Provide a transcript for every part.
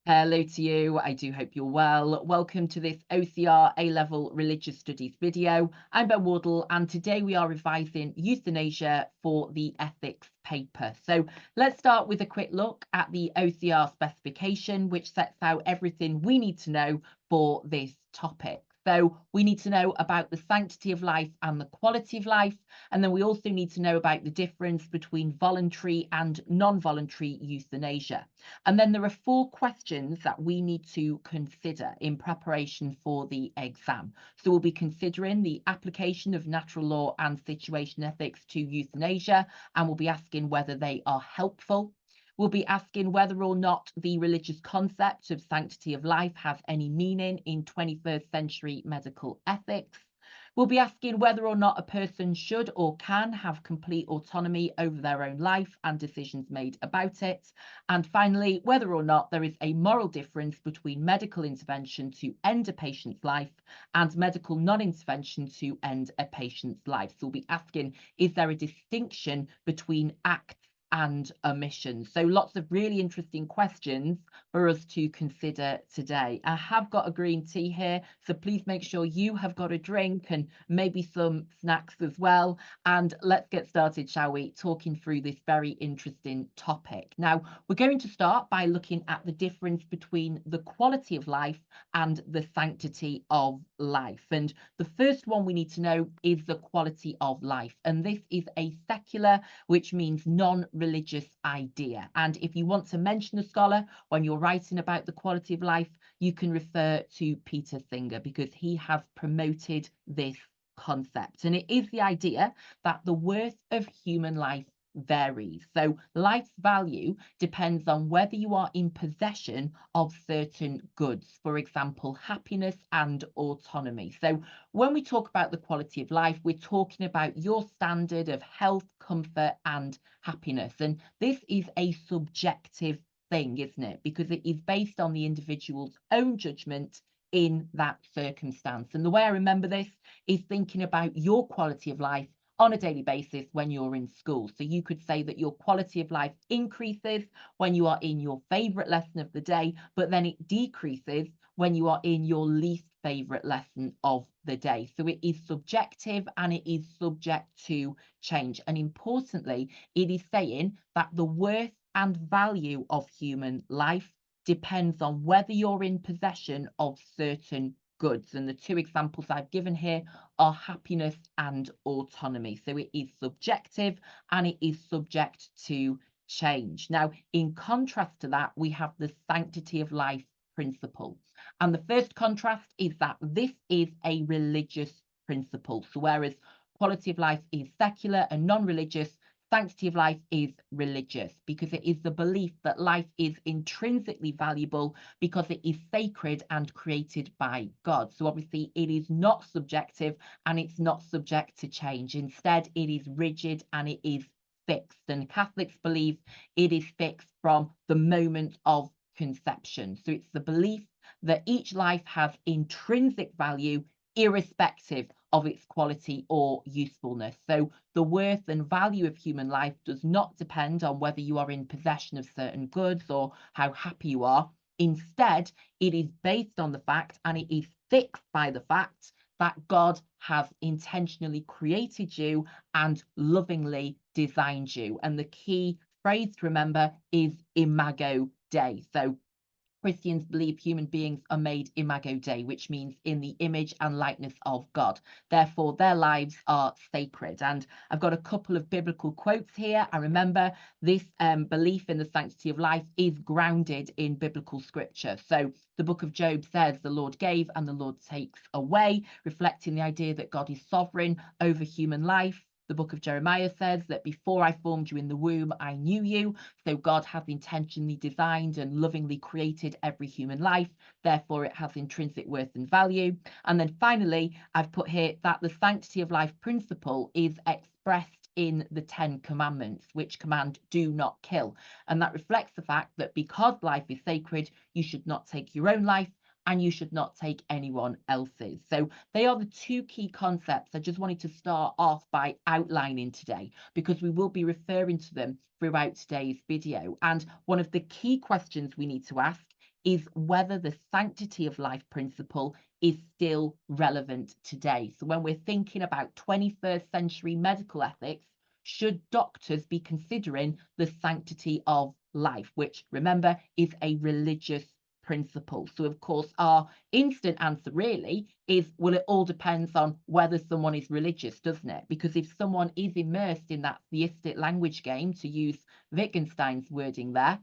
Hello to you. I do hope you're well. Welcome to this OCR A-Level Religious Studies video. I'm Ben Wardle, and today we are revising euthanasia for the ethics paper. So let's start with a quick look at the OCR specification, which sets out everything we need to know for this topic. So we need to know about the sanctity of life and the quality of life. And then we also need to know about the difference between voluntary and non-voluntary euthanasia. And then there are four questions that we need to consider in preparation for the exam. So we'll be considering the application of natural law and situation ethics to euthanasia, and we'll be asking whether they are helpful. We'll be asking whether or not the religious concept of sanctity of life has any meaning in 21st century medical ethics. We'll be asking whether or not a person should or can have complete autonomy over their own life and decisions made about it. And finally, whether or not there is a moral difference between medical intervention to end a patient's life and medical non-intervention to end a patient's life. So we'll be asking, is there a distinction between acts and omissions? So lots of really interesting questions for us to consider today. I have got a green tea here, so please make sure you have got a drink and maybe some snacks as well. And let's get started, shall we, talking through this very interesting topic. Now, we're going to start by looking at the difference between the quality of life and the sanctity of life. And the first one we need to know is the quality of life. And this is a secular, which means non-religious idea. And if you want to mention a scholar when you're writing about the quality of life, you can refer to Peter Singer because he has promoted this concept. And it is the idea that the worth of human life varies. So life's value depends on whether you are in possession of certain goods, for example, happiness and autonomy. So when we talk about the quality of life, we're talking about your standard of health, comfort, and happiness. And this is a subjective thing, isn't it? Because it is based on the individual's own judgment in that circumstance. And the way I remember this is thinking about your quality of life on a daily basis when you're in school. So you could say that your quality of life increases when you are in your favorite lesson of the day, but then it decreases when you are in your least favorite lesson of the day. So it is subjective and it is subject to change. And importantly, it is saying that the worth and value of human life depends on whether you're in possession of certain goods. And the two examples I've given here are happiness and autonomy. So it is subjective and it is subject to change. Now, in contrast to that, we have the sanctity of life principle. And the first contrast is that this is a religious principle. So whereas quality of life is secular and non-religious, sanctity of life is religious because it is the belief that life is intrinsically valuable because it is sacred and created by God. So obviously it is not subjective and it's not subject to change. Instead, it is rigid and it is fixed. And Catholics believe it is fixed from the moment of conception. So it's the belief that each life has intrinsic value irrespective of its quality or usefulness. So the worth and value of human life does not depend on whether you are in possession of certain goods or how happy you are. Instead, it is based on the fact and it is fixed by the fact that God has intentionally created you and lovingly designed you. And the key phrase to remember is imago Dei. So Christians believe human beings are made imago Dei, which means in the image and likeness of God. Therefore, their lives are sacred. And I've got a couple of biblical quotes here. And remember, this belief in the sanctity of life is grounded in biblical scripture. So the book of Job says, the Lord gave and the Lord takes away, reflecting the idea that God is sovereign over human life. The book of Jeremiah says that before I formed you in the womb, I knew you. So God has intentionally designed and lovingly created every human life. Therefore, it has intrinsic worth and value. And then finally, I've put here that the sanctity of life principle is expressed in the 10 commandments, which command do not kill. And that reflects the fact that because life is sacred, you should not take your own life and you should not take anyone else's. So they are the two key concepts I just wanted to start off by outlining today, because we will be referring to them throughout today's video. And one of the key questions we need to ask is whether the sanctity of life principle is still relevant today. So when we're thinking about 21st century medical ethics, should doctors be considering the sanctity of life, which, remember, is a religious principle? So, of course, our instant answer really is, well, it all depends on whether someone is religious, doesn't it? Because if someone is immersed in that theistic language game, to use Wittgenstein's wording there,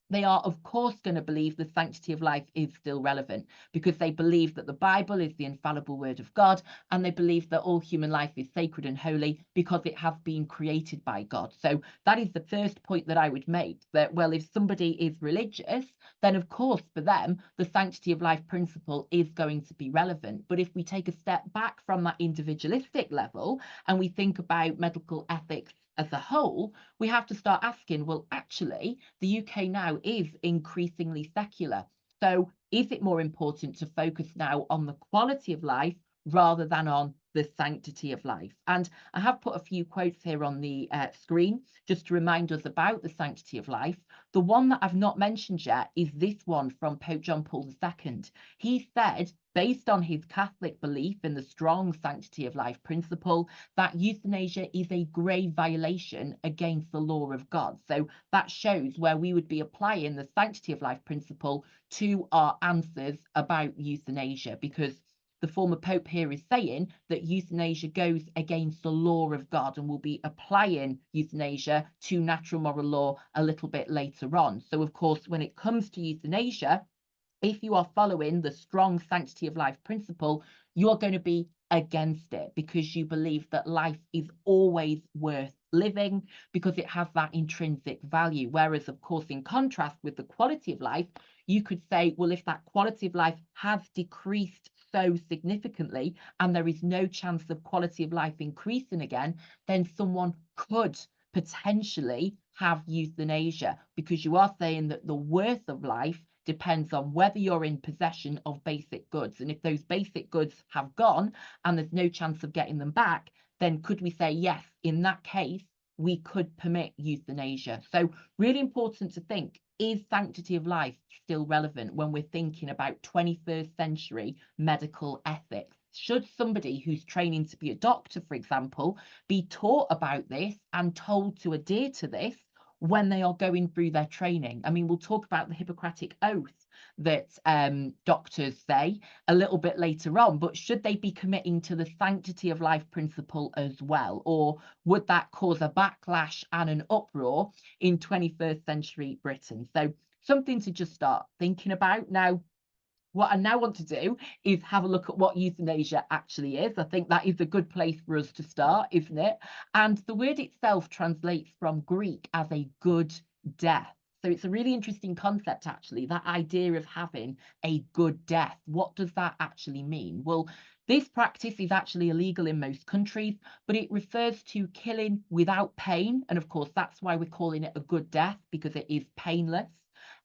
they are, of course, going to believe the sanctity of life is still relevant, because they believe that the Bible is the infallible word of God, and they believe that all human life is sacred and holy because it has been created by God. So that is the first point that I would make, that, well, if somebody is religious, then of course for them the sanctity of life principle is going to be relevant. But if we take a step back from that individualistic level and we think about medical ethics as a whole, we have to start asking, well, actually, the UK now is increasingly secular. So is it more important to focus now on the quality of life rather than on the sanctity of life? And I have put a few quotes here on the screen just to remind us about the sanctity of life. The one that I've not mentioned yet is this one from Pope John Paul II. He said, based on his Catholic belief in the strong sanctity of life principle, that euthanasia is a grave violation against the law of God. So that shows where we would be applying the sanctity of life principle to our answers about euthanasia, because the former Pope here is saying that euthanasia goes against the law of God, and we'll be applying euthanasia to natural moral law a little bit later on. So, of course, when it comes to euthanasia, if you are following the strong sanctity of life principle, you're going to be against it because you believe that life is always worth living because it has that intrinsic value. Whereas, of course, in contrast with the quality of life, you could say, well, if that quality of life has decreased so significantly and there is no chance of quality of life increasing again, then someone could potentially have euthanasia, because you are saying that the worth of life depends on whether you're in possession of basic goods. And if those basic goods have gone and there's no chance of getting them back, then could we say, yes, in that case, we could permit euthanasia? So really important to think, is sanctity of life still relevant when we're thinking about 21st century medical ethics? Should somebody who's training to be a doctor, for example, be taught about this and told to adhere to this when they are going through their training? I mean, we'll talk about the Hippocratic Oath that doctors say a little bit later on, but should they be committing to the sanctity of life principle as well? Or would that cause a backlash and an uproar in 21st century Britain? So something to just start thinking about. Now, what I now want to do is have a look at what euthanasia actually is. I think that is a good place for us to start, isn't it? And the word itself translates from Greek as a good death. So it's a really interesting concept, actually, that idea of having a good death. What does that actually mean? Well, this practice is actually illegal in most countries, but it refers to killing without pain. And of course, that's why we're calling it a good death, because it is painless.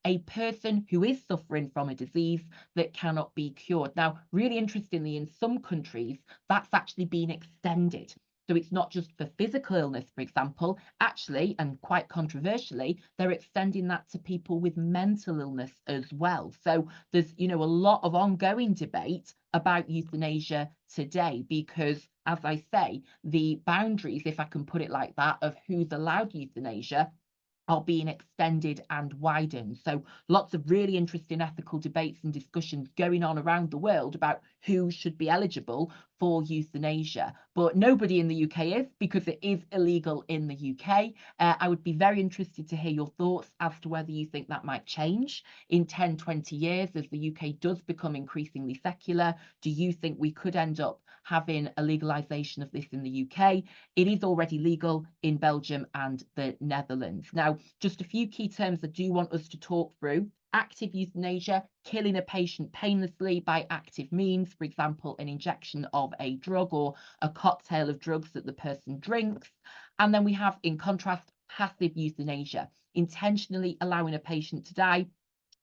A person who is suffering from a disease that cannot be cured. Now, really interestingly, in some countries, that's actually been extended. So it's not just for physical illness, for example, actually, and quite controversially, they're extending that to people with mental illness as well. So there's, a lot of ongoing debate about euthanasia today, because, as I say, the boundaries, if I can put it like that, of who's allowed euthanasia are being extended and widened. So lots of really interesting ethical debates and discussions going on around the world about who should be eligible for euthanasia. But nobody in the UK is, because it is illegal in the UK. I would be very interested to hear your thoughts as to whether you think that might change in 10, 20 years as the UK does become increasingly secular. Do you think we could end up having a legalisation of this in the UK? It is already legal in Belgium and the Netherlands. Now, just a few key terms I do want us to talk through. Active euthanasia, killing a patient painlessly by active means, for example, an injection of a drug or a cocktail of drugs that the person drinks. And then we have, in contrast, passive euthanasia, intentionally allowing a patient to die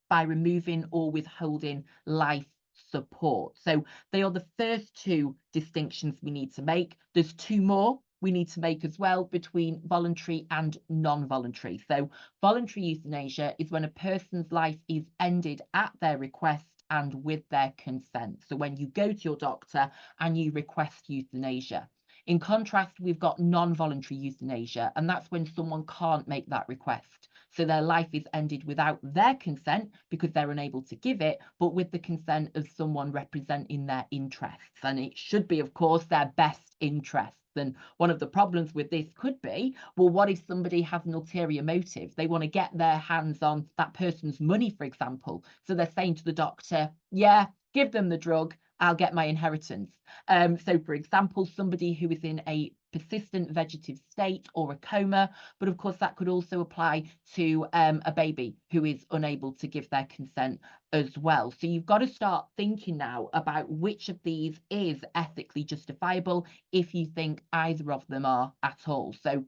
by removing or withholding life support. So they are the first two distinctions we need to make. There's two more we need to make as well between voluntary and non-voluntary. So voluntary euthanasia is when a person's life is ended at their request and with their consent. So when you go to your doctor and you request euthanasia. In contrast, we've got non-voluntary euthanasia, and that's when someone can't make that request. So their life is ended without their consent because they're unable to give it, but with the consent of someone representing their interests. And it should be, of course, their best interests. And one of the problems with this could be, well, what if somebody has an ulterior motive? They want to get their hands on that person's money, for example. So they're saying to the doctor, yeah, give them the drug, I'll get my inheritance. So, for example, somebody who is in a persistent vegetative state or a coma, but of course that could also apply to a baby who is unable to give their consent as well. So you've got to start thinking now about which of these is ethically justifiable if you think either of them are at all. So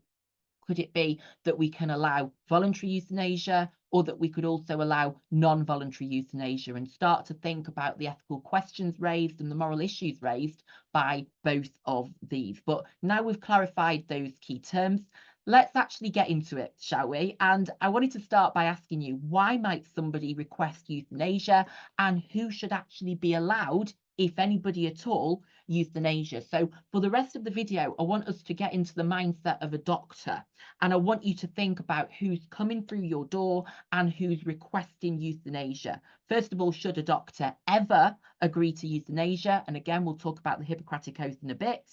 could it be that we can allow voluntary euthanasia, or that we could also allow non-voluntary euthanasia, and start to think about the ethical questions raised and the moral issues raised by both of these? But now we've clarified those key terms, let's actually get into it, shall we? And I wanted to start by asking you, why might somebody request euthanasia, and who should actually be allowed, if anybody at all, euthanasia? So for the rest of the video, I want us to get into the mindset of a doctor, and I want you to think about who's coming through your door and who's requesting euthanasia. First of all, should a doctor ever agree to euthanasia? And again, we'll talk about the Hippocratic Oath in a bit.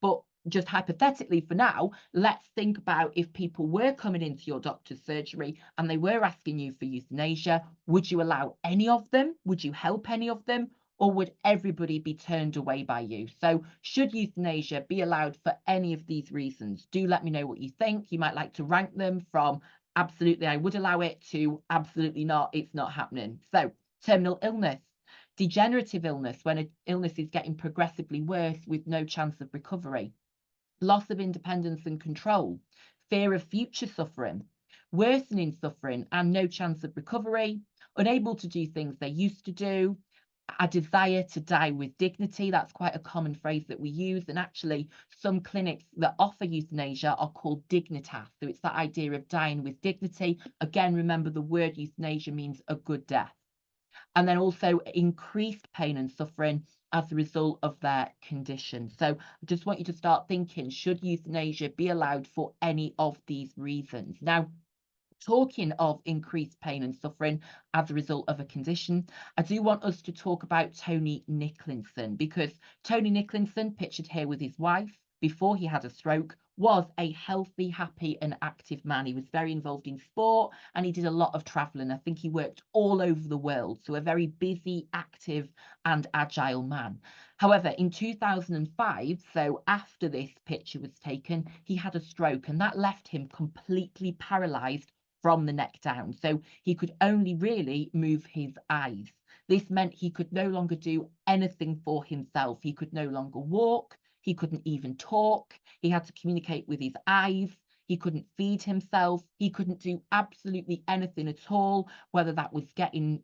But just hypothetically for now, let's think about if people were coming into your doctor's surgery and they were asking you for euthanasia, would you allow any of them? Would you help any of them? Or would everybody be turned away by you? So should euthanasia be allowed for any of these reasons? Do let me know what you think. You might like to rank them from absolutely I would allow it to absolutely not, it's not happening. So terminal illness, degenerative illness, when an illness is getting progressively worse with no chance of recovery, loss of independence and control, fear of future suffering, worsening suffering and no chance of recovery, unable to do things they used to do, a desire to die with dignity. That's quite a common phrase that we use. And actually, some clinics that offer euthanasia are called dignitas. So it's that idea of dying with dignity. Again, remember the word euthanasia means a good death. And then also increased pain and suffering as a result of their condition. So I just want you to start thinking, should euthanasia be allowed for any of these reasons? Now, talking of increased pain and suffering as a result of a condition, I do want us to talk about Tony Nicholson, because Tony Nicholson, pictured here with his wife before he had a stroke, was a healthy, happy and active man. He was very involved in sport and he did a lot of traveling. I think he worked all over the world. So a very busy, active and agile man. However, in 2005, so after this picture was taken, he had a stroke, and that left him completely paralyzed from the neck down. So he could only really move his eyes. This meant he could no longer do anything for himself. He could no longer walk. He couldn't even talk. He had to communicate with his eyes. He couldn't feed himself. He couldn't do absolutely anything at all, whether that was getting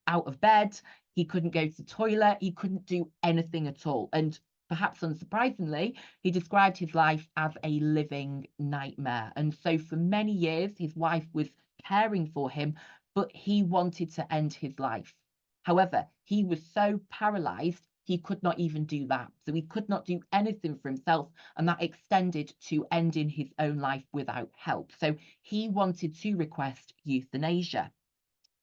out of bed. He couldn't go to the toilet. He couldn't do anything at all. And perhaps unsurprisingly, he described his life as a living nightmare. And so for many years, his wife was caring for him, but he wanted to end his life. However, he was so paralyzed, he could not even do that. So he could not do anything for himself, and that extended to ending his own life without help. So he wanted to request euthanasia.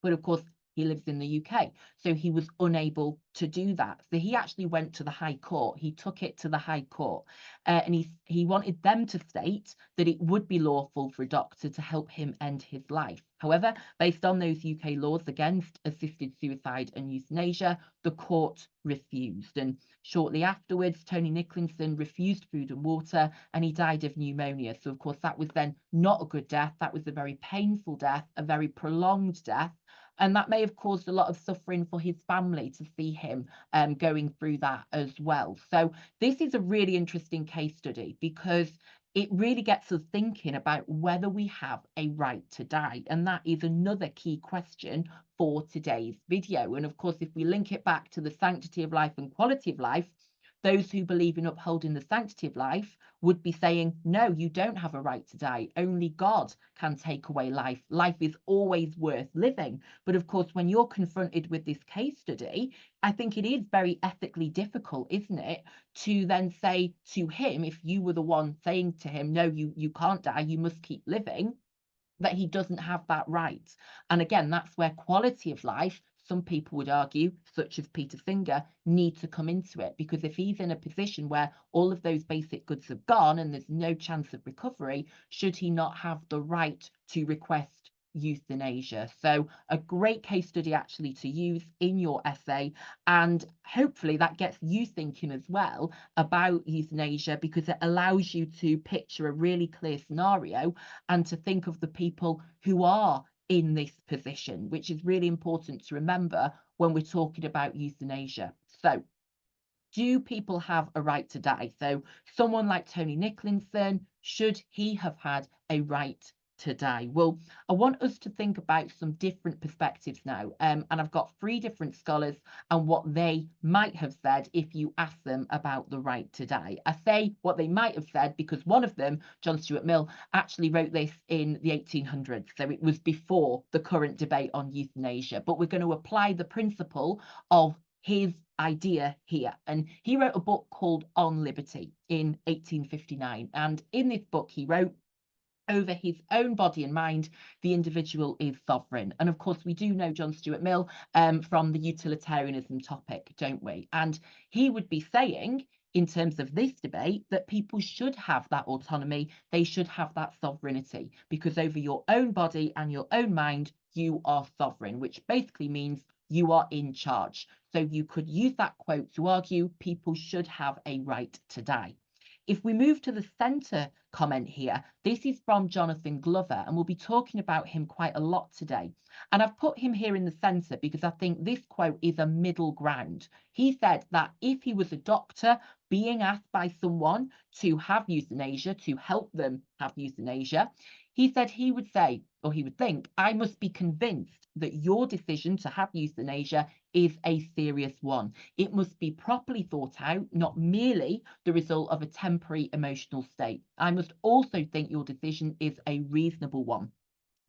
But of course, he lives in the UK, so he was unable to do that. So he actually went to the High Court. He took it to the High Court, and he wanted them to state that it would be lawful for a doctor to help him end his life. However, based on those UK laws against assisted suicide and euthanasia, the court refused. And shortly afterwards, Tony Nicholson refused food and water, and he died of pneumonia. So of course, that was then not a good death. That was a very painful death, a very prolonged death. And that may have caused a lot of suffering for his family to see him going through that as well. So this is a really interesting case study, because it really gets us thinking about whether we have a right to die. And that is another key question for today's video. And of course, if we link it back to the sanctity of life and quality of life, Those who believe in upholding the sanctity of life would be saying, no, you don't have a right to die. Only God can take away life. Life is always worth living. But of course, when you're confronted with this case study, I think it is very ethically difficult, isn't it, to then say to him, if you were the one saying to him, no, you can't die, you must keep living, that he doesn't have that right. And again, that's where quality of life, some people would argue, such as Peter Singer, need to come into it. Because if he's in a position where all of those basic goods have gone and there's no chance of recovery, should he not have the right to request euthanasia? So a great case study actually to use in your essay, and hopefully that gets you thinking as well about euthanasia, because it allows you to picture a really clear scenario and to think of the people who are in this position, which is really important to remember when we're talking about euthanasia. So, do people have a right to die? So someone like Tony Nicholson, should he have had a right to die? Well, I want us to think about some different perspectives now. And I've got 3 different scholars and what they might have said if you ask them about the right to die. I say what they might have said because one of them, John Stuart Mill, actually wrote this in the 1800s. So it was before the current debate on euthanasia. But we're going to apply the principle of his idea here. And he wrote a book called On Liberty in 1859. And in this book, he wrote, over his own body and mind, the individual is sovereign. And of course, we do know John Stuart Mill from the utilitarianism topic, don't we? And he would be saying, in terms of this debate, that people should have that autonomy, they should have that sovereignty, because over your own body and your own mind, you are sovereign, which basically means you are in charge. So you could use that quote to argue people should have a right to die. If we move to the centre comment here, this is from Jonathan Glover, and we'll be talking about him quite a lot today. And I've put him here in the centre because I think this quote is a middle ground. He said that if he was a doctor being asked by someone to have euthanasia, to help them have euthanasia, he said he would say, or he would think, I must be convinced that your decision to have euthanasia is a serious one. It must be properly thought out, not merely the result of a temporary emotional state. I must also think your decision is a reasonable one.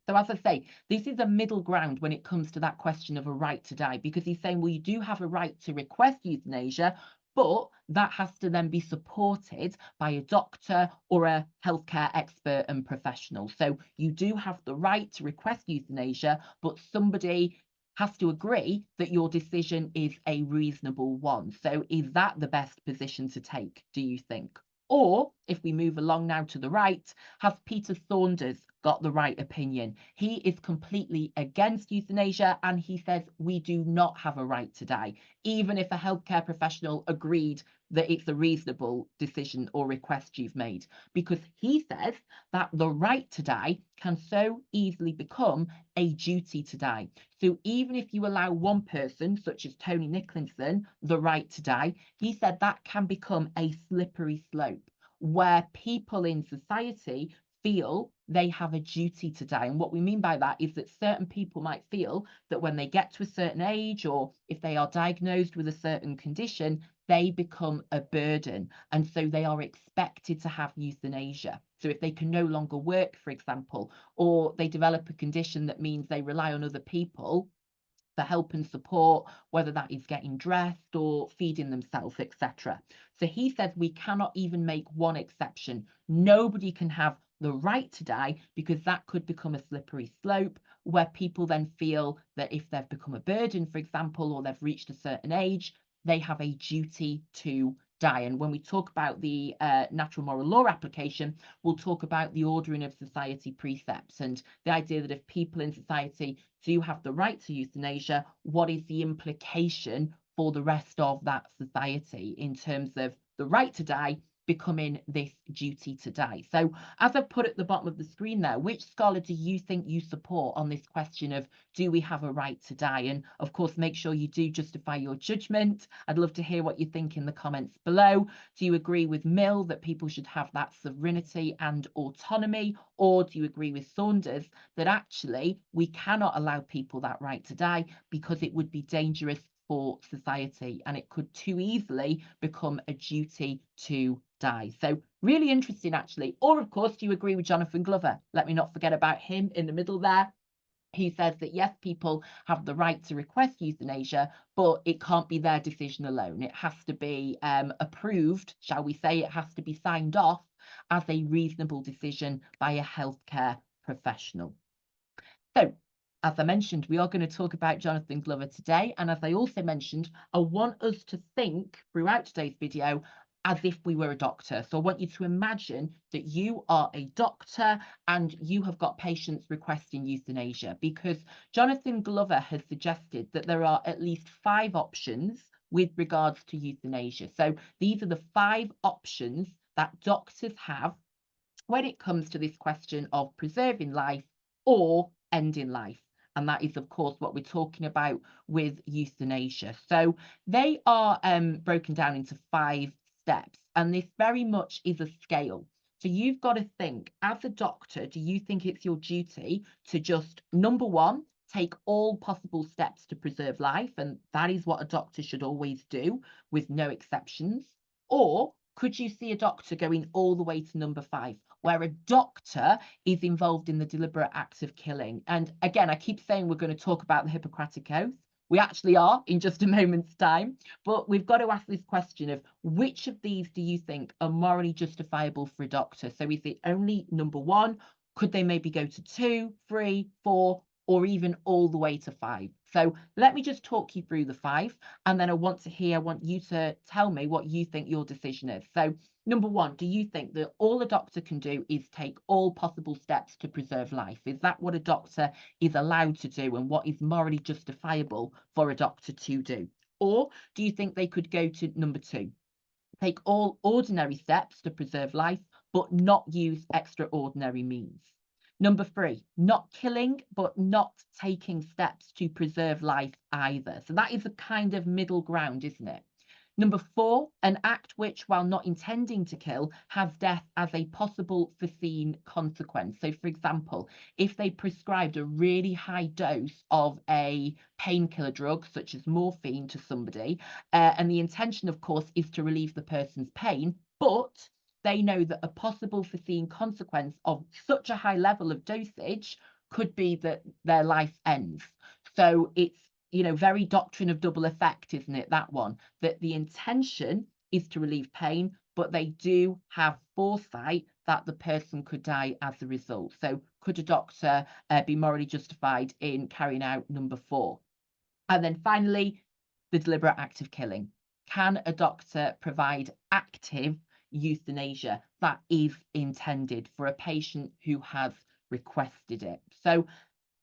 So as I say, this is a middle ground when it comes to that question of a right to die, because he's saying, well, you do have a right to request euthanasia, but that has to then be supported by a doctor or a healthcare expert and professional. So you do have the right to request euthanasia, but somebody has to agree that your decision is a reasonable one. So is that the best position to take, do you think? Or if we move along now to the right, has Peter Saunders got the right opinion? He is completely against euthanasia and he says we do not have a right to die, even if a healthcare professional agreed that it's a reasonable decision or request you've made, because he says that the right to die can so easily become a duty to die. So even if you allow one person, such as Tony Nicholson, the right to die, he said that can become a slippery slope where people in society feel they have a duty to die. And what we mean by that is that certain people might feel that when they get to a certain age, or if they are diagnosed with a certain condition, they become a burden. And so they are expected to have euthanasia. So if they can no longer work, for example, or they develop a condition that means they rely on other people for help and support, whether that is getting dressed or feeding themselves, etc. So he says we cannot even make one exception. Nobody can have the right to die, because that could become a slippery slope where people then feel that if they've become a burden, for example, or they've reached a certain age, they have a duty to die. And when we talk about the natural moral law application, we'll talk about the ordering of society precepts and the idea that if people in society do have the right to euthanasia, what is the implication for the rest of that society in terms of the right to die becoming this duty to die. So as I've put at the bottom of the screen there, which scholar do you think you support on this question of do we have a right to die? And of course, make sure you do justify your judgment. I'd love to hear what you think in the comments below. Do you agree with Mill that people should have that sovereignty and autonomy? Or do you agree with Saunders that actually we cannot allow people that right to die because it would be dangerous for society, and it could too easily become a duty to die. So really interesting, actually. Or, of course, do you agree with Jonathan Glover? Let me not forget about him in the middle there. He says that yes, people have the right to request euthanasia, but it can't be their decision alone. It has to be approved, shall we say, it has to be signed off as a reasonable decision by a healthcare professional. So, as I mentioned, we are going to talk about Jonathan Glover today. And as I also mentioned, I want us to think throughout today's video as if we were a doctor. So I want you to imagine that you are a doctor and you have got patients requesting euthanasia, because Jonathan Glover has suggested that there are at least 5 options with regards to euthanasia. So these are the 5 options that doctors have when it comes to this question of preserving life or ending life. And that is, of course, what we're talking about with euthanasia. So they are broken down into 5 steps, and this very much is a scale. So you've got to think, as a doctor, do you think it's your duty to just, number one, take all possible steps to preserve life? And that is what a doctor should always do, with no exceptions. Or could you see a doctor going all the way to number 5, where a doctor is involved in the deliberate act of killing? And again, I keep saying we're going to talk about the Hippocratic Oath. We actually are in just a moment's time, but we've got to ask this question of which of these do you think are morally justifiable for a doctor? So is it only number 1? Could they maybe go to 2, 3, 4, or even all the way to 5? So let me just talk you through the 5, and then I want you to tell me what you think your decision is. So number 1, do you think that all a doctor can do is take all possible steps to preserve life? Is that what a doctor is allowed to do, and what is morally justifiable for a doctor to do? Or do you think they could go to number 2, take all ordinary steps to preserve life, but not use extraordinary means? Number 3, not killing, but not taking steps to preserve life either. So that is a kind of middle ground, isn't it? Number 4, an act which, while not intending to kill, has death as a possible foreseen consequence. So, for example, if they prescribed a really high dose of a painkiller drug, such as morphine, to somebody, and the intention, of course, is to relieve the person's pain, but they know that a possible foreseen consequence of such a high level of dosage could be that their life ends. So it's, very doctrine of double effect, isn't it? That one, that the intention is to relieve pain, but they do have foresight that the person could die as a result. So could a doctor be morally justified in carrying out number 4? And then finally, the deliberate act of killing. Can a doctor provide active euthanasia that is intended for a patient who has requested it? So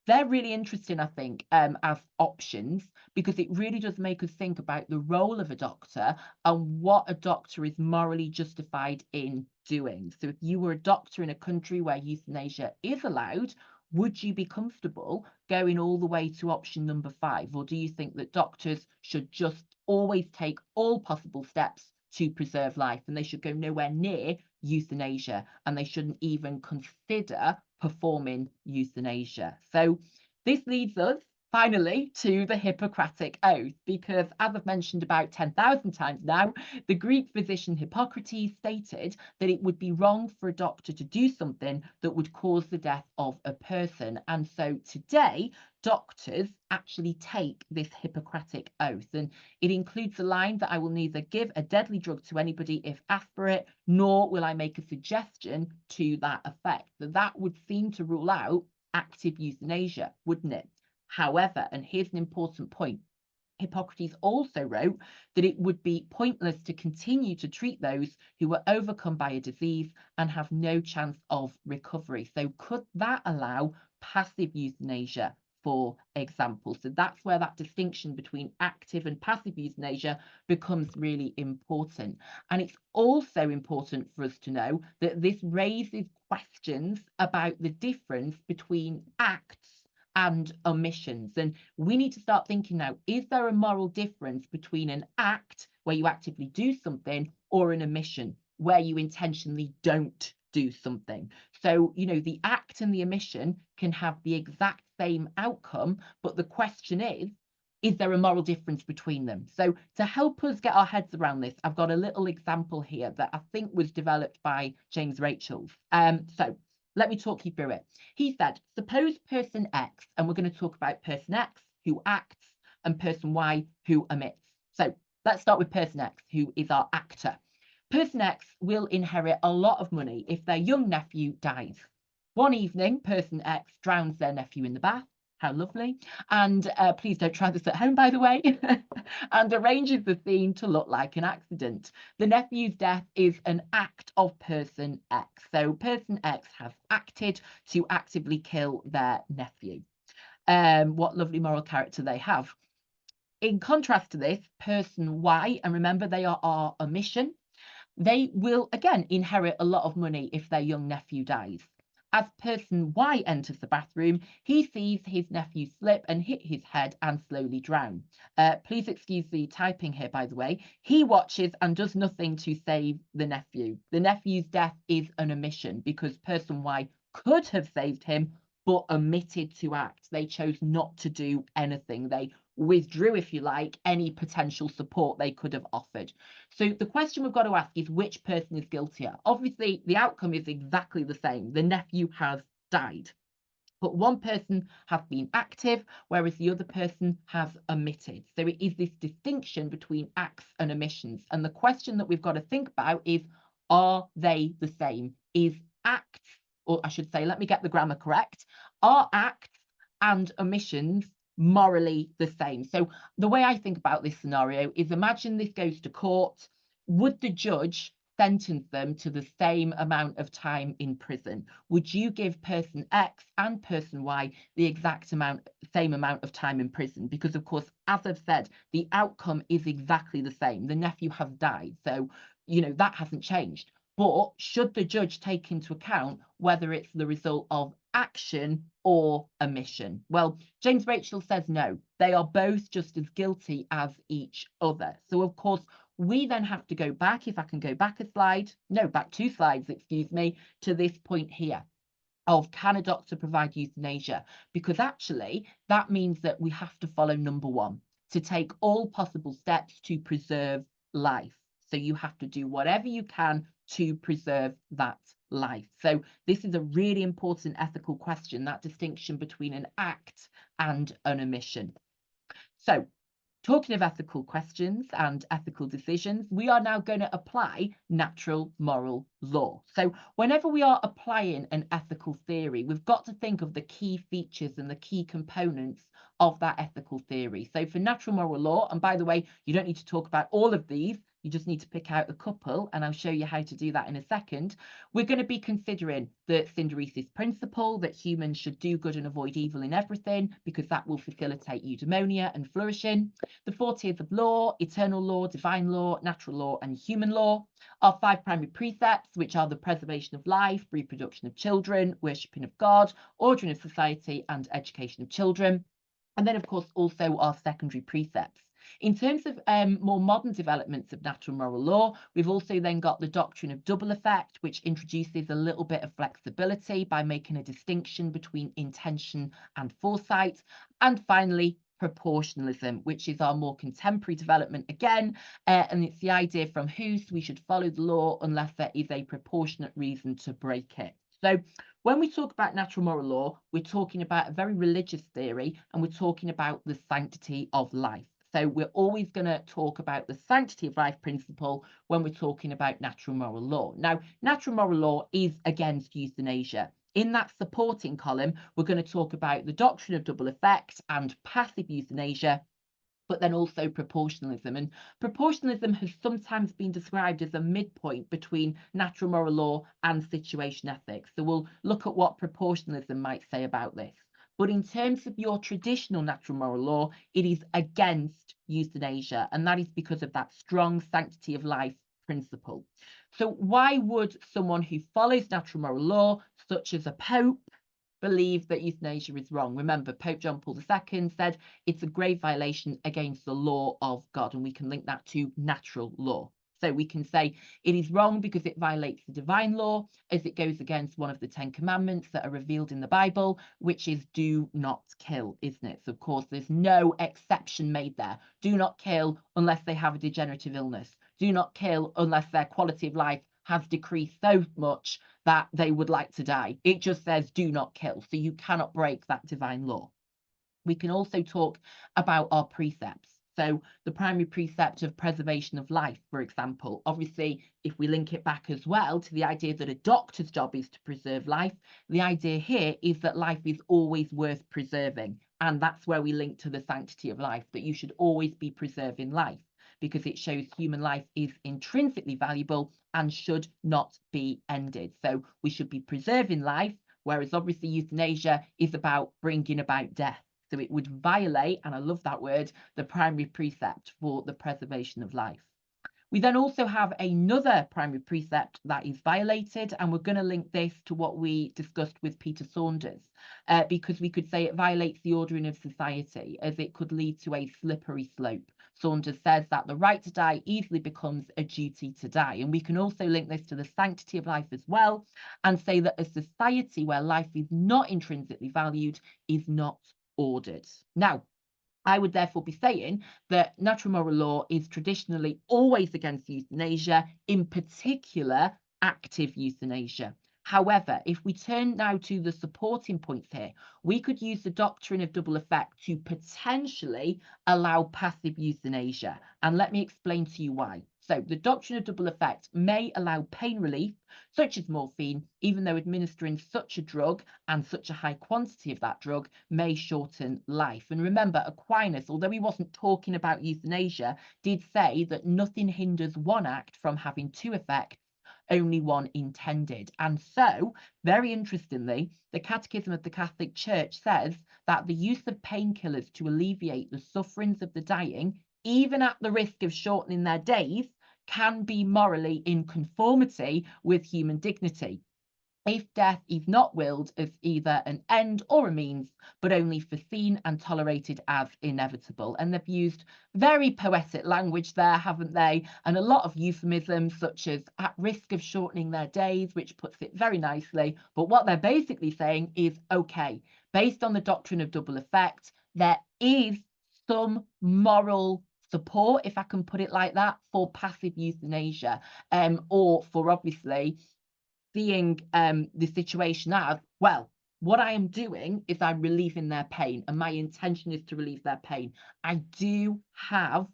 they're really interesting, I think, as options, because it really does make us think about the role of a doctor and what a doctor is morally justified in doing. So if you were a doctor in a country where euthanasia is allowed, would you be comfortable going all the way to option number 5? Or do you think that doctors should just always take all possible steps to preserve life, and they should go nowhere near euthanasia, and they shouldn't even consider performing euthanasia? So this leads us finally to the Hippocratic Oath, because as I've mentioned about 10,000 times now, the Greek physician Hippocrates stated that it would be wrong for a doctor to do something that would cause the death of a person. And so today, doctors actually take this Hippocratic Oath, and it includes a line that I will neither give a deadly drug to anybody if asked for it, nor will I make a suggestion to that effect. So that would seem to rule out active euthanasia, wouldn't it? However, and here's an important point, Hippocrates also wrote that it would be pointless to continue to treat those who were overcome by a disease and have no chance of recovery. So could that allow passive euthanasia, for example? So that's where that distinction between active and passive euthanasia becomes really important. And it's also important for us to know that this raises questions about the difference between acts and omissions. And we need to start thinking now, is there a moral difference between an act where you actively do something or an omission where you intentionally don't do something? So, the act and the omission can have the exact same outcome, but the question is is there a moral difference between them? So to help us get our heads around this, I've got a little example here that I think was developed by James Rachels. So let me talk you through it. He said, suppose person X, and we're going to talk about person X who acts and person Y who omits. So let's start with person X, who is our actor. Person X will inherit a lot of money if their young nephew dies. One evening, person X drowns their nephew in the bath. How lovely. And please don't try this at home, by the way, and arranges the scene to look like an accident. The nephew's death is an act of person X. So person X has acted to actively kill their nephew. What lovely moral character they have. In contrast to this, person Y, and remember they are our omission, they will again inherit a lot of money if their young nephew dies. As person Y enters the bathroom, he sees his nephew slip and hit his head and slowly drown. Please excuse the typing here, by the way. He watches and does nothing to save the nephew. The nephew's death is an omission because person Y could have saved him, but omitted to act. They chose not to do anything. They withdrew, if you like, any potential support they could have offered. So the question we've got to ask is which person is guiltier? Obviously, the outcome is exactly the same. The nephew has died. But one person has been active, whereas the other person has omitted. So it is this distinction between acts and omissions. And the question that we've got to think about is, are they the same? Is acts, or I should say, let me get the grammar correct, are acts and omissions morally the same? So the way I think about this scenario is, imagine this goes to court. Would the judge sentence them to the same amount of time in prison? Would you give person X and person Y the same amount of time in prison? Because of course, as I've said, the outcome is exactly the same. The nephew has died, so that hasn't changed. But should the judge take into account whether it's the result of action or omission? Well, James Rachel says no. They are both just as guilty as each other. So of course, we then have to go back, if I can go back back 2 slides, excuse me, to this point here of, can a doctor provide euthanasia? Because actually that means that we have to follow number 1, to take all possible steps to preserve life. So you have to do whatever you can to preserve that life. So this is a really important ethical question, that distinction between an act and an omission. So talking of ethical questions and ethical decisions, we are now going to apply natural moral law. So whenever we are applying an ethical theory, we've got to think of the key features and the key components of that ethical theory. So for natural moral law, and by the way, you don't need to talk about all of these, you just need to pick out a couple, and I'll show you how to do that in a second. We're going to be considering the synderesis principle, that humans should do good and avoid evil in everything, because that will facilitate eudaimonia and flourishing. The 4 tiers of law: eternal law, divine law, natural law, and human law. Our 5 primary precepts, which are the preservation of life, reproduction of children, worshipping of God, ordering of society, and education of children. And then, of course, also our secondary precepts. In terms of more modern developments of natural moral law, we've also then got the doctrine of double effect, which introduces a little bit of flexibility by making a distinction between intention and foresight. And finally, proportionalism, which is our more contemporary development again, and it's the idea from whose we should follow the law unless there is a proportionate reason to break it. So when we talk about natural moral law, we're talking about a very religious theory, and we're talking about the sanctity of life. So we're always going to talk about the sanctity of life principle when we're talking about natural moral law. Now, natural moral law is against euthanasia. In that supporting column, we're going to talk about the doctrine of double effect and passive euthanasia, but then also proportionalism. And proportionalism has sometimes been described as a midpoint between natural moral law and situation ethics. So we'll look at what proportionalism might say about this. But in terms of your traditional natural moral law, it is against euthanasia, and that is because of that strong sanctity of life principle. So why would someone who follows natural moral law, such as a pope, believe that euthanasia is wrong? Remember, Pope John Paul II said it's a grave violation against the law of God, and we can link that to natural law. So we can say it is wrong because it violates the divine law, as it goes against one of the 10 commandments that are revealed in the Bible, which is do not kill, isn't it? So of course, there's no exception made there. Do not kill unless they have a degenerative illness. Do not kill unless their quality of life has decreased so much that they would like to die. It just says do not kill. So you cannot break that divine law. We can also talk about our precepts. So the primary precept of preservation of life, for example, obviously, if we link it back as well to the idea that a doctor's job is to preserve life, the idea here is that life is always worth preserving. And that's where we link to the sanctity of life, that you should always be preserving life, because it shows human life is intrinsically valuable and should not be ended. So we should be preserving life, whereas obviously euthanasia is about bringing about death. So it would violate, and I love that word, the primary precept for the preservation of life. We then also have another primary precept that is violated, and we're going to link this to what we discussed with Peter Saunders, because we could say it violates the ordering of society, as it could lead to a slippery slope. Saunders says that the right to die easily becomes a duty to die. And we can also link this to the sanctity of life as well, and say that a society where life is not intrinsically valued is not ordered. Now, I would therefore be saying that natural moral law is traditionally always against euthanasia, in particular active euthanasia. However, if we turn now to the supporting points here, we could use the doctrine of double effect to potentially allow passive euthanasia. And let me explain to you why. So the doctrine of double effect may allow pain relief, such as morphine, even though administering such a drug and such a high quantity of that drug may shorten life. And remember, Aquinas, although he wasn't talking about euthanasia, did say that nothing hinders one act from having two effects, only one intended. And so, very interestingly, the Catechism of the Catholic Church says that the use of painkillers to alleviate the sufferings of the dying, even at the risk of shortening their days, can be morally in conformity with human dignity, if death is not willed as either an end or a means, but only foreseen and tolerated as inevitable. And they've used very poetic language there, haven't they? And a lot of euphemisms, such as at risk of shortening their days, which puts it very nicely. But what they're basically saying is, okay, based on the doctrine of double effect, there is some moral support, if I can put it like that, for passive euthanasia, or for obviously seeing the situation as, well, what I am doing is I'm relieving their pain, and my intention is to relieve their pain. I do have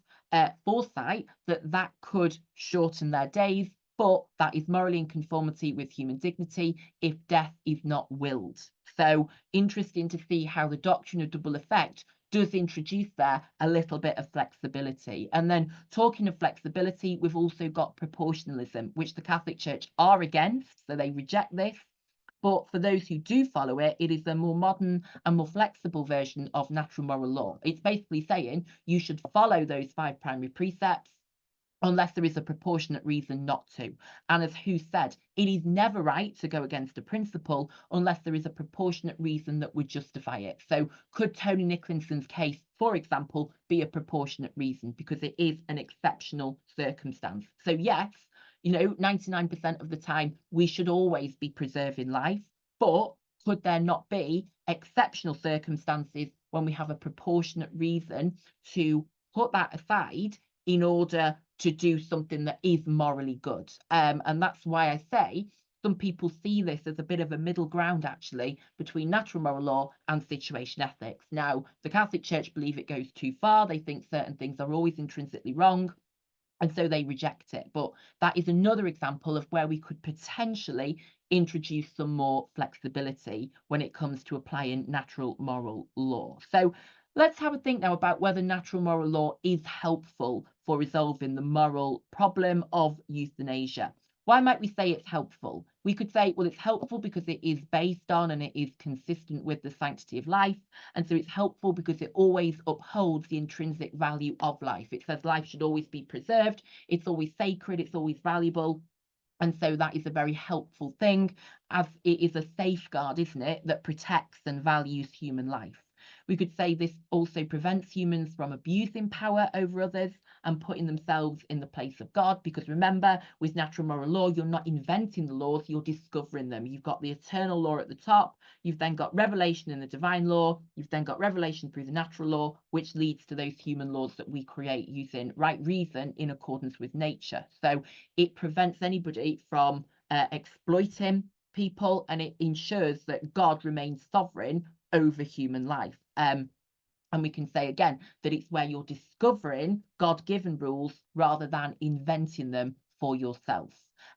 foresight that that could shorten their days, but that is morally in conformity with human dignity if death is not willed. So interesting to see how the doctrine of double effect does introduce there a little bit of flexibility. And then talking of flexibility, we've also got proportionalism, which the Catholic Church are against, so they reject this. But for those who do follow it, it is a more modern and more flexible version of natural moral law. It's basically saying you should follow those 5 primary precepts unless there is a proportionate reason not to. And as Who said, it is never right to go against a principle unless there is a proportionate reason that would justify it. So could Tony Nicholson's case, for example, be a proportionate reason, because it is an exceptional circumstance? So yes, 99% of the time we should always be preserving life, but could there not be exceptional circumstances when we have a proportionate reason to put that aside in order to do something that is morally good? And that's why I say some people see this as a bit of a middle ground, actually, between natural moral law and situation ethics. Now, the Catholic Church believe it goes too far. They think certain things are always intrinsically wrong, and so they reject it. But that is another example of where we could potentially introduce some more flexibility when it comes to applying natural moral law. So let's have a think now about whether natural moral law is helpful for resolving the moral problem of euthanasia. Why might we say it's helpful? We could say, well, it's helpful because it is based on and it is consistent with the sanctity of life. And so it's helpful because it always upholds the intrinsic value of life. It says life should always be preserved. It's always sacred. It's always valuable. And so that is a very helpful thing, as it is a safeguard, isn't it, that protects and values human life. We could say this also prevents humans from abusing power over others and putting themselves in the place of God, because remember, with natural moral law, you're not inventing the laws, you're discovering them. You've got the eternal law at the top, you've then got revelation in the divine law, you've then got revelation through the natural law, which leads to those human laws that we create using right reason in accordance with nature. So it prevents anybody from exploiting people, and it ensures that God remains sovereign over human life. And we can say again that it's where you're discovering God-given rules rather than inventing them for yourself.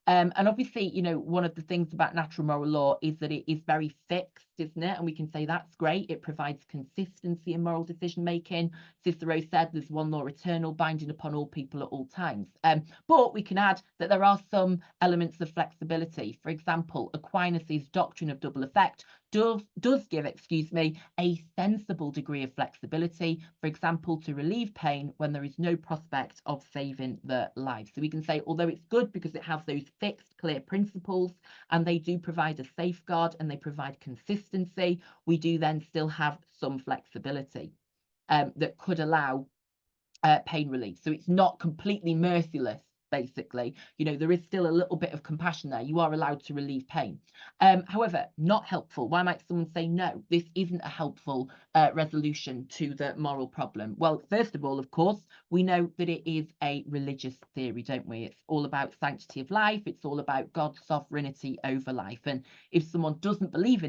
And obviously, you know, one of the things about natural moral law is that it is very fixed, isn't it? And we can say that's great. It provides consistency in moral decision making. Cicero said there's one law eternal, binding upon all people at all times. But we can add that there are some elements of flexibility. For example, Aquinas' doctrine of double effect does give, a sensible degree of flexibility, for example, to relieve pain when there is no prospect of saving the life. So we can say, although it's good because it has those fixed, clear principles, and they do provide a safeguard and they provide consistency, we do then still have some flexibility that could allow pain relief. So it's not completely merciless. Basically, you know, there is still a little bit of compassion there. You are allowed to relieve pain. However, not helpful. Why might someone say no? This isn't a helpful resolution to the moral problem. Well, first of all, of course, we know that it is a religious theory, don't we? It's all about sanctity of life. It's all about God's sovereignty over life. And if someone doesn't believe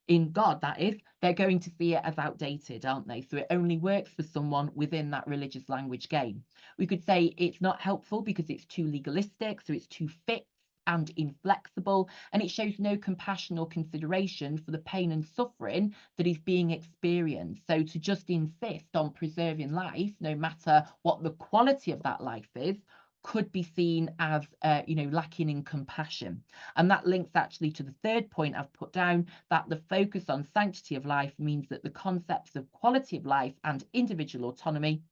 in God, that is, they're going to see it as outdated, aren't they? So it only works for someone within that religious language game. We could say it's not helpful because it's too legalistic, so it's too fixed and inflexible, and it shows no compassion or consideration for the pain and suffering that is being experienced. So to just insist on preserving life, no matter what the quality of that life is, could be seen as lacking in compassion. And that links actually to the third point I've put down, that the focus on sanctity of life means that the concepts of quality of life and individual autonomy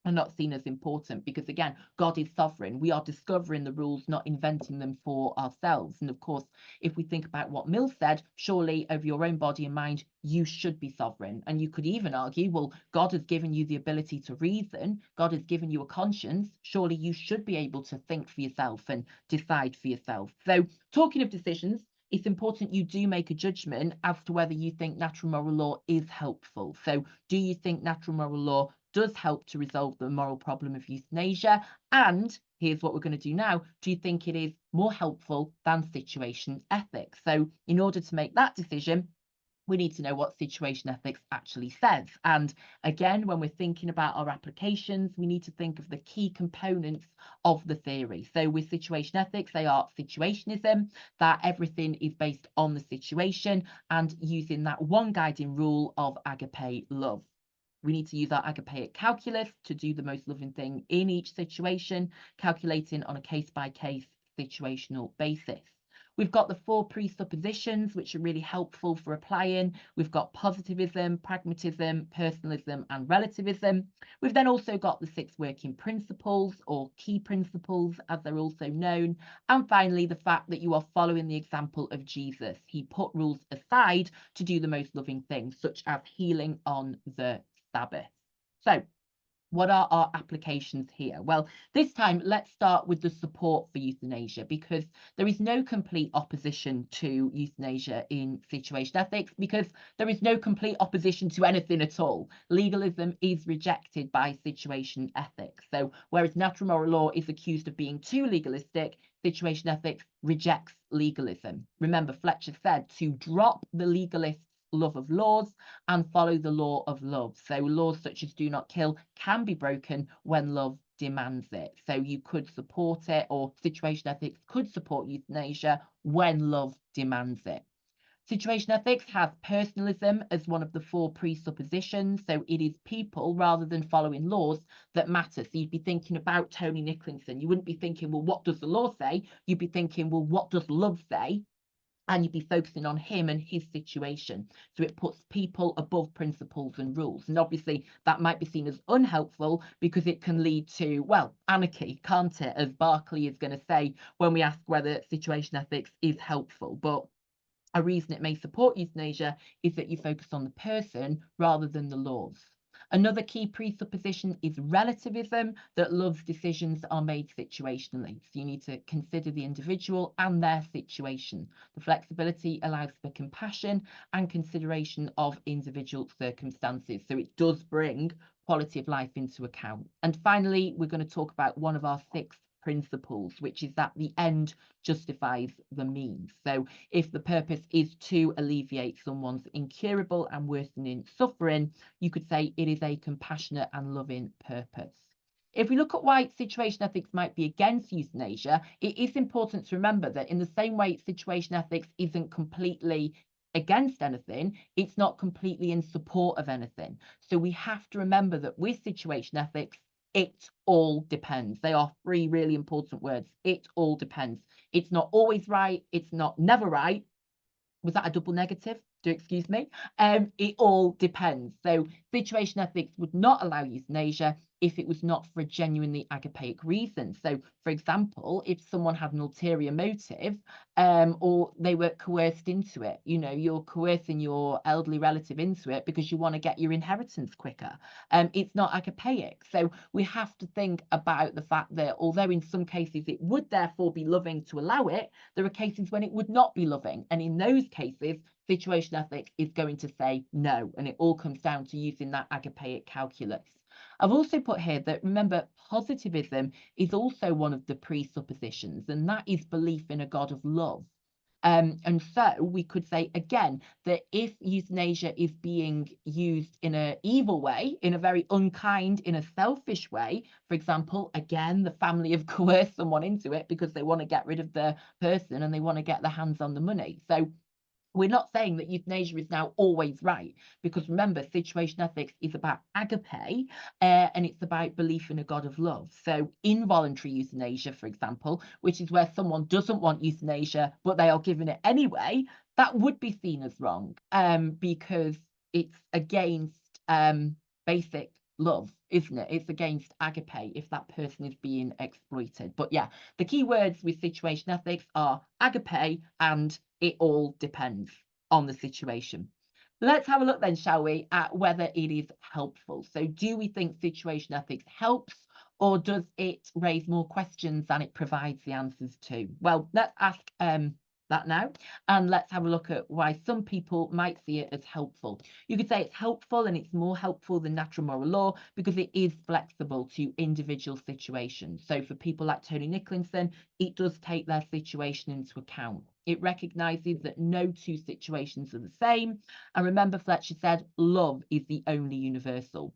are not seen as important, because again, God is sovereign. We are discovering the rules, not inventing them for ourselves. And of course, if we think about what Mill said, surely over your own body and mind, you should be sovereign. And you could even argue, well, God has given you the ability to reason, God has given you a conscience, surely you should be able to think for yourself and decide for yourself. So talking of decisions, it's important you do make a judgment as to whether you think natural moral law is helpful. So do you think natural moral law does help to resolve the moral problem of euthanasia? And here's what we're going to do now. Do you think it is more helpful than situation ethics? So in order to make that decision, we need to know what situation ethics actually says. And again, when we're thinking about our applications, we need to think of the key components of the theory. So with situation ethics, they are situationism, that everything is based on the situation, and using that one guiding rule of agape love. We need to use our agapeic calculus to do the most loving thing in each situation, calculating on a case-by-case situational basis. We've got the 4 presuppositions, which are really helpful for applying. We've got positivism, pragmatism, personalism, and relativism. We've then also got the 6 working principles, or key principles, as they're also known. And finally, the fact that you are following the example of Jesus. He put rules aside to do the most loving things, such as healing on the Sabbath. So what are our applications here? Well, this time let's start with the support for euthanasia, because there is no complete opposition to euthanasia in situation ethics, because there is no complete opposition to anything at all. Legalism is rejected by situation ethics. So whereas natural moral law is accused of being too legalistic, situation ethics rejects legalism. Remember, Fletcher said to drop the legalist love of laws and follow the law of love. So laws such as do not kill can be broken when love demands it. So you could support it, or situation ethics could support euthanasia when love demands it. Situation ethics has personalism as one of the 4 presuppositions. So it is people rather than following laws that matter. So you'd be thinking about Tony Nicholson. You wouldn't be thinking, well, what does the law say? You'd be thinking, well, what does love say? And you'd be focusing on him and his situation. So it puts people above principles and rules. And obviously that might be seen as unhelpful, because it can lead to, well, anarchy, can't it? As Berkeley is going to say when we ask whether situation ethics is helpful. But A reason it may support euthanasia is that you focus on the person rather than the laws. Another key presupposition is relativism, that love's decisions are made situationally. So you need to consider the individual and their situation. The flexibility allows for compassion and consideration of individual circumstances. So it does bring quality of life into account. And finally, we're going to talk about one of our 6 principles, which is that the end justifies the means. So if the purpose is to alleviate someone's incurable and worsening suffering, you could say it is a compassionate and loving purpose. If we look at why situation ethics might be against euthanasia, it is important to remember that in the same way situation ethics isn't completely against anything, it's not completely in support of anything. So we have to remember that with situation ethics, it all depends. They are 3 really important words. It all depends. It's not always right. It's not never right. Was that a double negative? Do excuse me. It all depends. So situation ethics would not allow euthanasia if it was not for a genuinely agapeic reason. So, for example, if someone had an ulterior motive, or they were coerced into it, you're coercing your elderly relative into it because you want to get your inheritance quicker. It's not agapeic. So we have to think about the fact that although in some cases it would therefore be loving to allow it, there are cases when it would not be loving. And in those cases, situation ethics is going to say no. And it all comes down to using that agapeic calculus. I've also put here that, remember, positivism is also one of the presuppositions, and that is belief in a God of love. And so we could say again that if euthanasia is being used in an evil way, in a very unkind, in a selfish way, for example, again, the family have coerced someone into it because they want to get rid of the person and they want to get their hands on the money. So we're not saying that euthanasia is now always right, because remember, situation ethics is about agape, and it's about belief in a God of love. So involuntary euthanasia, for example, which is where someone doesn't want euthanasia, but they are given it anyway, that would be seen as wrong, because it's against basic love, isn't it? It's against agape if that person is being exploited. But yeah, the key words with situation ethics are agape and it all depends on the situation. Let's have a look then, shall we, at whether it is helpful. So do we think situation ethics helps, or does it raise more questions than it provides the answers to? Well, let's ask that now, and let's have a look at why some people might see it as helpful. You could say it's helpful, and it's more helpful than natural moral law because it is flexible to individual situations. So for people like Tony Nicholson, it does take their situation into account. It recognises that no 2 situations are the same. And remember, Fletcher said, love is the only universal.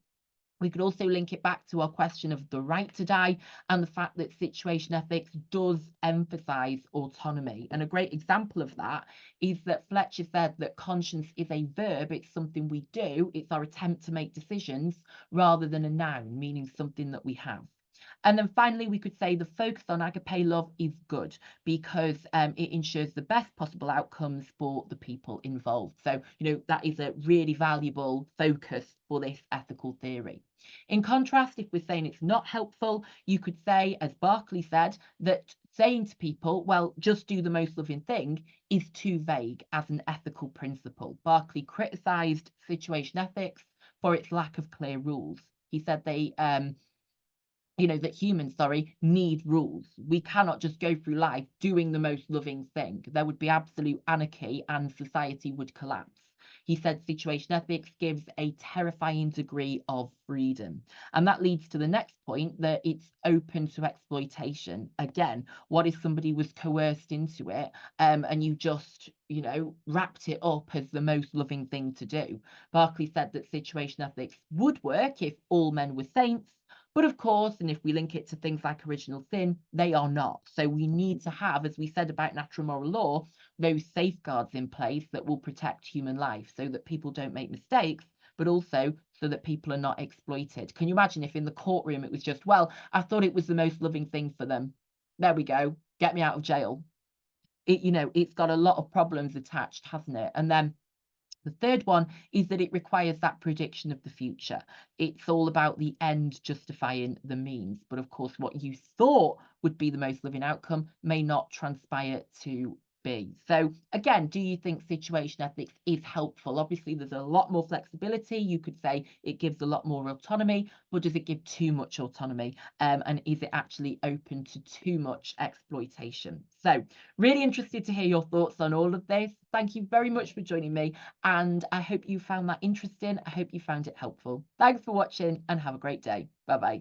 We could also link it back to our question of the right to die and the fact that situation ethics does emphasise autonomy. And a great example of that is that Fletcher said that conscience is a verb, it's something we do, it's our attempt to make decisions rather than a noun, meaning something that we have. And then finally, we could say the focus on agape love is good because it ensures the best possible outcomes for the people involved. So, that is a really valuable focus for this ethical theory. In contrast, if we're saying it's not helpful, you could say, as Berkeley said, that saying to people, well, just do the most loving thing is too vague as an ethical principle. Berkeley criticised situation ethics for its lack of clear rules. He said that humans, need rules. We cannot just go through life doing the most loving thing. There would be absolute anarchy and society would collapse. He said situation ethics gives a terrifying degree of freedom. And that leads to the next point, that it's open to exploitation. Again, what if somebody was coerced into it and you just, wrapped it up as the most loving thing to do? Berkeley said that situation ethics would work if all men were saints. But of course, and if we link it to things like original sin, they are not. So we need to have, as we said about natural moral law, those safeguards in place that will protect human life so that people don't make mistakes, but also so that people are not exploited. Can you imagine if in the courtroom it was just, well, I thought it was the most loving thing for them. There we go. Get me out of jail. It's got a lot of problems attached, hasn't it? And then the third one is that it requires that prediction of the future. It's all about the end justifying the means. But of course, what you thought would be the most living outcome may not transpire to be. So again, do you think situation ethics is helpful? Obviously, there's a lot more flexibility. You could say it gives a lot more autonomy, but does it give too much autonomy? And is it actually open to too much exploitation? So really interested to hear your thoughts on all of this. Thank you very much for joining me, and I hope you found that interesting. I hope you found it helpful. Thanks for watching and have a great day. Bye bye.